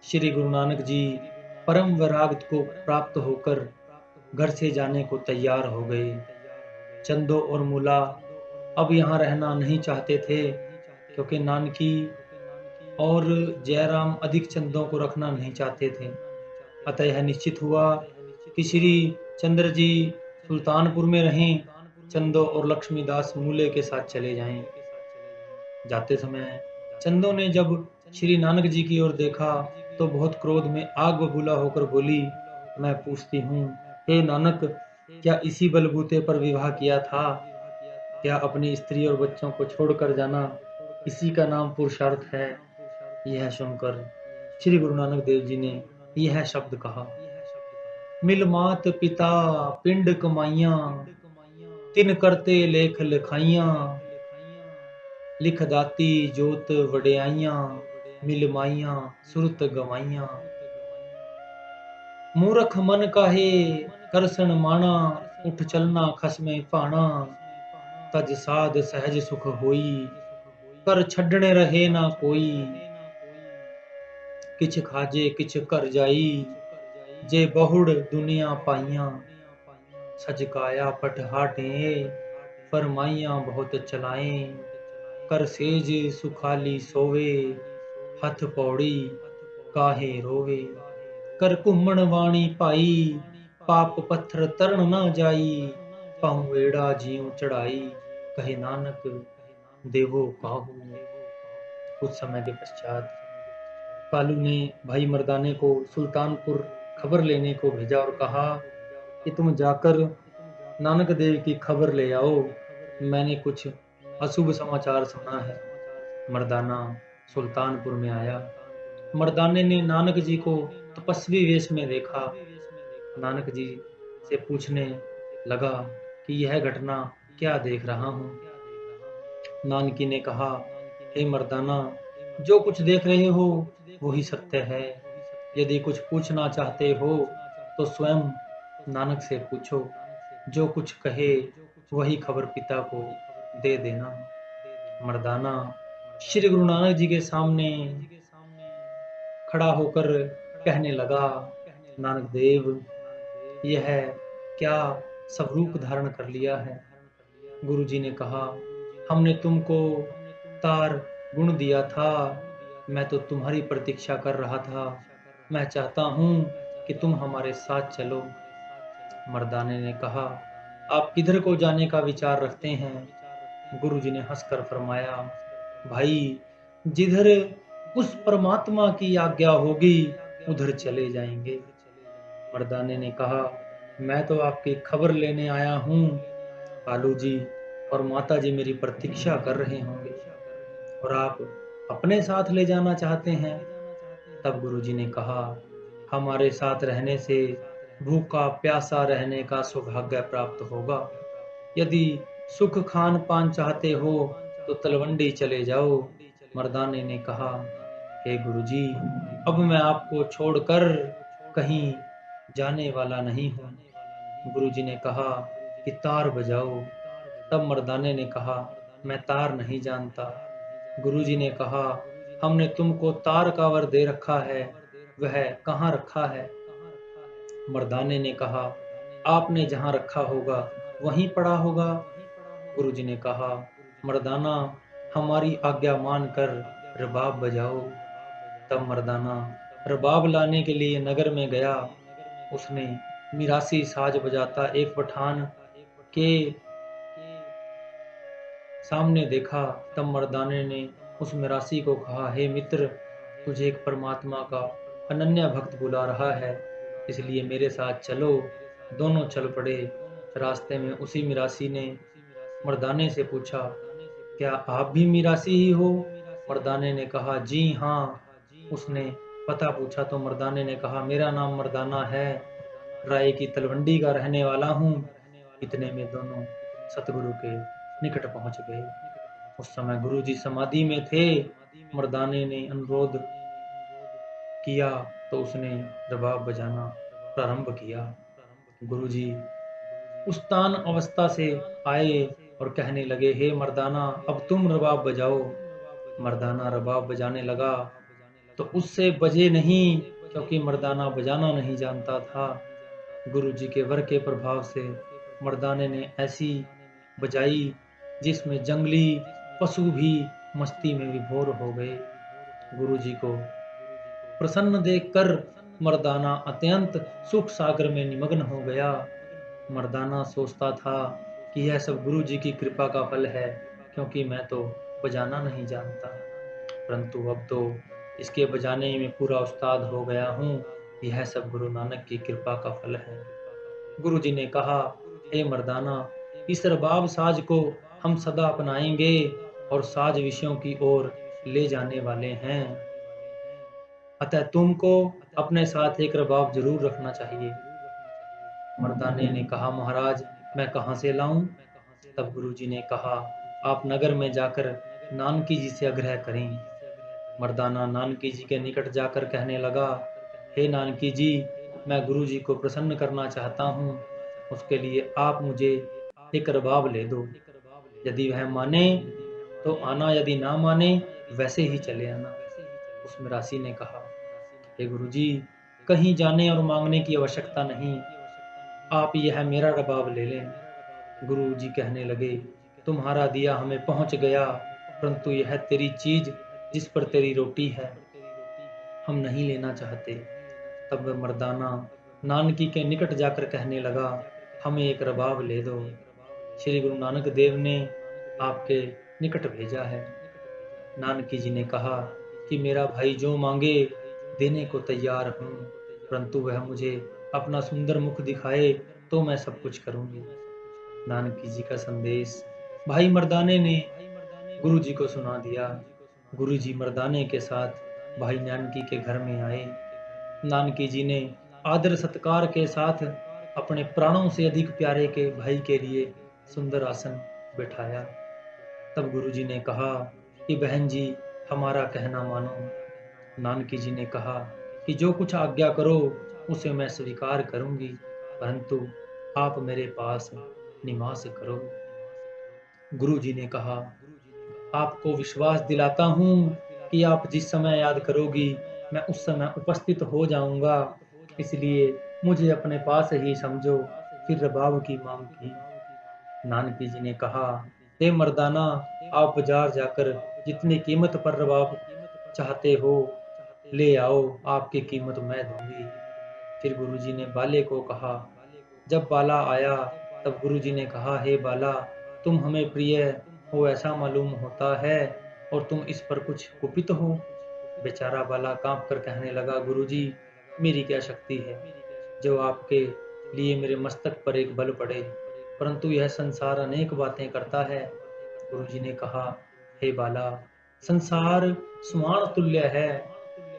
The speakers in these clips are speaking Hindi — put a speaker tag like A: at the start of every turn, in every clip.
A: श्री गुरु नानक जी परम वैराग्य को प्राप्त होकर घर से जाने को तैयार हो गए। चंदो और मूला अब यहाँ रहना नहीं चाहते थे, क्योंकि नानकी और जयराम अधिक चंदों को रखना नहीं चाहते थे। अतः यह निश्चित हुआ कि श्री चंद्र जी सुल्तानपुर में रहें, चंदो और लक्ष्मीदास मूले के साथ चले जाएं। जाते समय चंदो ने जब श्री नानक जी की ओर देखा तो बहुत क्रोध में आग बबूला होकर बोली, मैं पूछती हूँ, हे नानक, क्या इसी बलबूते पर विवाह किया था? क्या अपनी स्त्री और बच्चों को छोड़कर जाना इसी का नाम पुरुषार्थ है? यह सुनकर श्री गुरु नानक देव जी ने यह शब्द कहा, मिल मात पिता पिंड कमाइयां, तिन करते लेख लिखाइयां, लिख दाती जोत वड्याइयां, मिल माइयां सुरत गवाइयां। मूरख मन काहे करसन माना, उठ चलना खसमे पाना, तज साध सहज सुख होई, कर छड्डने रहे ना कोई। किछ खाजे किछ कर जाई, जे बहुड़ दुनिया पाइयां, सज काया पट हाटे, फरमाइयां बहुत चलाएं, कर सेज सुखाली सोवे, हथ पौड़ी काहे रोवे। कर घुमण वाणी पाई, पाप पत्थर तरन ना जाई, पाऊं एड़ा जीव चढ़ाई, कहे नानक देवो काहू। कुछ समय के पश्चात कालू ने भाई मर्दाने को सुल्तानपुर खबर लेने को भेजा और कहा कि तुम जाकर नानक देव की खबर ले आओ, मैंने कुछ अशुभ समाचार सुना है। मर्दाना सुल्तानपुर में आया। मर्दाने ने नानक जी को तपस्वी वेश में देखा। नानक जी से पूछने लगा कि यह घटना क्या देख रहा हूँ। नानकी ने कहा, हे मर्दाना, जो कुछ देख रहे हो वही सत्य है। यदि कुछ पूछना चाहते हो तो स्वयं नानक से पूछो। जो कुछ कहे वही खबर पिता को दे देना। मर्दाना श्री गुरु नानक जी के सामने खड़ा होकर कहने लगा, नानक देव, यह क्या स्वरूप धारण कर लिया है? गुरु जी ने कहा, हमने तुमको तार गुण दिया था, मैं तो तुम्हारी प्रतीक्षा कर रहा था। मैं चाहता हूँ कि तुम हमारे साथ चलो। मर्दाने ने कहा, आप किधर को जाने का विचार रखते हैं? गुरु जी ने हंसकर फरमाया, भाई, जिधर उस परमात्मा की आज्ञा होगी उधर चले जाएंगे। मर्दाने ने कहा, मैं तो आपकी खबर लेने आया हूँ। कालू जी और माता जी मेरी प्रतीक्षा कर रहे होंगे और आप अपने साथ ले जाना चाहते हैं। तब गुरुजी ने कहा, हमारे साथ रहने से भूखा प्यासा रहने का सौभाग्य प्राप्त होगा। यदि सुख खान पान चाहते हो तो तलवंडी चले जाओ। मर्दाने ने कहा, हे गुरुजी, अब मैं आपको छोड़कर कहीं जाने वाला नहीं हूँ। गुरुजी ने कहा कि तार बजाओ। तब मर्दाने ने कहा, मैं तार नहीं जानता। गुरुजी ने कहा, हमने तुमको तार का वर दे रखा है, वह कहाँ रखा है? मर्दाने ने कहा, आपने जहाँ रखा होगा वहीं पड़ा होगा। गुरुजी ने कहा, मर्दाना, हमारी आज्ञा मानकर रबाब बजाओ। तब मर्दाना रबाब लाने के लिए नगर में गया। उसने मिरासी साज बजाता एक पठान के सामने देखा। तब मर्दाने ने उस मिरासी को कहा, हे मित्र, तुझे एक परमात्मा का अनन्य भक्त बुला रहा है, इसलिए मेरे साथ चलो। दोनों चल पड़े। रास्ते में उसी मिरासी ने मर्दाने से पूछा, क्या आप भी मिरासी ही हो? मर्दाने ने कहा, जी हाँ। उसने पता पूछा तो मर्दाने ने कहा, मेरा नाम मर्दाना है, राय की तलवंडी का रहने वाला हूँ। इतने में दोनों सतगुरु के निकट पहुंच गए। उस समय गुरु जी समाधि में थे। मर्दाने ने अनुरोध किया तो उसने रबाब बजाना प्रारंभ किया। गुरु जी उस तान अवस्था से आए और कहने लगे, हे मर्दाना, अब तुम रबाब बजाओ। मर्दाना रबाब बजाने लगा। तो उससे बजे नहीं, क्योंकि मर्दाना बजाना नहीं जानता था। गुरुजी के वर के प्रभाव से मर्दाने ने ऐसी बजाई जिसमें जंगली पशु भी मस्ती में विभोर हो गए। गुरुजी को प्रसन्न देखकर मर्दाना अत्यंत सुख सागर में निमग्न हो गया। मर्दाना सोचता था कि यह सब गुरुजी की कृपा का फल है, क्योंकि मैं तो बजाना नहीं जानता, परंतु अब तो इसके बजाने में पूरा उस्ताद हो गया हूँ। यह सब गुरु नानक की कृपा का फल है। गुरुजी ने कहा, हे मर्दाना, इस रबाब साज को हम सदा अपनाएंगे और साज विषयों की ओर ले जाने वाले हैं। अतः तुमको अपने साथ एक रबाब जरूर रखना चाहिए। मर्दाने ने कहा, महाराज, मैं कहाँ से लाऊं? तब गुरुजी ने कहा, आप नगर में जाकर नानकी जी से आग्रह करें। मर्दाना नानकी जी के निकट जाकर कहने लगा, हे नानकी जी, मैं गुरुजी को प्रसन्न करना चाहता हूँ। उसके लिए आप मुझे एक रबाब ले दो। यदि वह माने तो आना, यदि ना माने वैसे ही चले आना। उस मिरासी ने कहा, हे गुरुजी, कहीं जाने और मांगने की आवश्यकता नहीं, आप यह मेरा रबाब ले लें। गुरु जी कहने लगे, तुम्हारा दिया हमें पहुंच गया, परंतु यह तेरी चीज जिस पर तेरी रोटी है, हम नहीं लेना चाहते। तब वह मर्दाना नानकी के निकट जाकर कहने लगा, हमें एक रबाब ले दो। श्री गुरु नानक देव ने आपके निकट भेजा है। नानकी जी ने कहा कि मेरा भाई जो मांगे देने को तैयार हूँ, परंतु वह मुझे अपना सुंदर मुख दिखाए तो मैं सब कुछ करूँगी। नानकी जी का संदेश भाई मर्दाने ने गुरु जी को सुना दिया। गुरु जी मर्दाने के साथ भाई नानकी के घर में आए। नानकी जी ने आदर सत्कार के साथ अपने प्राणों से अधिक प्यारे के भाई के लिए सुंदर आसन बैठाया। तब गुरुजी ने कहा कि बहन जी, हमारा कहना मानो। नानकी जी ने कहा कि जो कुछ आज्ञा करो उसे मैं स्वीकार करूंगी, परंतु आप मेरे पास निवास करो। गुरुजी ने कहा, आपको विश्वास दिलाता हूँ कि आप जिस समय याद करोगी मैं उस समय उपस्थित हो जाऊंगा, इसलिए मुझे अपने पास ही समझो। फिर रबाब की मांग की। नानकी जी ने कहा, हे मर्दाना, आप बाजार जाकर जितनी कीमत पर रबाब चाहते हो ले आओ, आपकी कीमत मैं दूंगी। फिर गुरुजी ने बाले को कहा। जब बाला आया तब गुरुजी ने कहा, हे बाला, तुम हमें प्रिय हो ऐसा मालूम होता है और तुम इस पर कुछ कुपित हो। बेचारा बाला कांप कर कहने लगा, गुरुजी, मेरी क्या शक्ति है जो आपके लिए मेरे मस्तक पर एक बल पड़े, परंतु यह संसार अनेक बातें करता है। गुरुजी ने कहा, हे बाला, संसार सुमाण तुल्य है।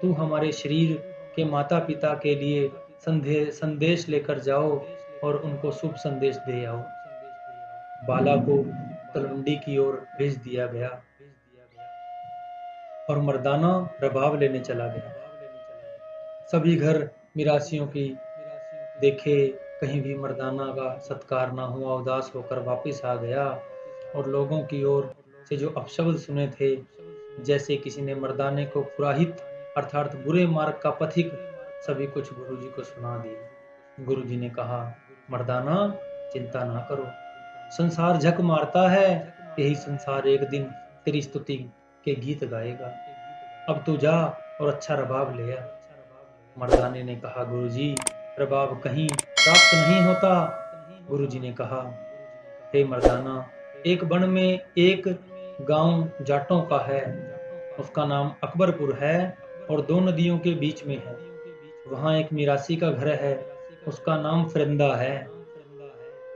A: तू हमारे शरीर के माता पिता के लिए संदेश लेकर जाओ और उनको शुभ संदेश दे आओ। बाला को तलवंडी की ओर भेज दिया गया और मर्दाना रबाब लेने चला गया। सभी घर मिरासियों की देखे, कहीं भी मर्दाना का सत्कार ना हुआ, उदास होकर वापस आ गया और लोगों की ओर से जो अपशब्द सुने थे, जैसे किसी ने मर्दाने को पुराहित अर्थात बुरे मार्ग का पथिक, सभी कुछ गुरुजी को सुना दिए। गुरुजी ने कहा, मर्दाना, चिंता ना करो, संसार झक मारता है, यही संसार एक दिन तेरी स्तुति के गीत गाएगा। अब तू जा और अच्छा रबाब ले आ। मर्दाने ने कहा, गुरुजी, रबाब कहीं प्राप्त नहीं होता। गुरुजी ने कहा, हे मर्दाना, एक वन में एक गांव जाटों का है, उसका नाम अकबरपुर है और दो नदियों के बीच में है। वहाँ एक मिरासी का घर है, उसका नाम फरिंदा है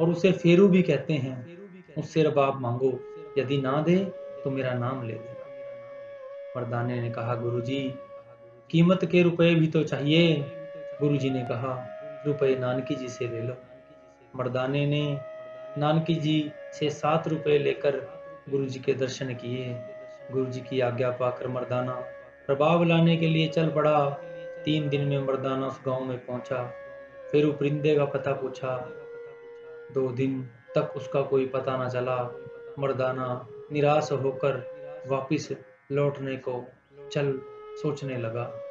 A: और उसे फेरू भी कहते हैं। उससे रबाब मांगो, यदि ना दे तो मेरा नाम ले लेना। मर्दाने ने कहा, गुरुजी, कीमत के रुपए भी तो चाहिए। गुरुजी ने कहा, रुपए नानकी जी से ले लो। मर्दाने ने नानकी जी से 7 रुपए लेकर गुरुजी के दर्शन किए। गुरुजी की आज्ञा पाकर मर्दाना रबाब लाने के लिए चल पड़ा। 3 दिन में मर्दाना उस गांव में पहुंचा। फिर उपरिंदे का पता पूछा। 2 दिन तक उसका कोई पता न चला। मर्दाना निराश होकर वापिस लौटने को चल सोचने लगा।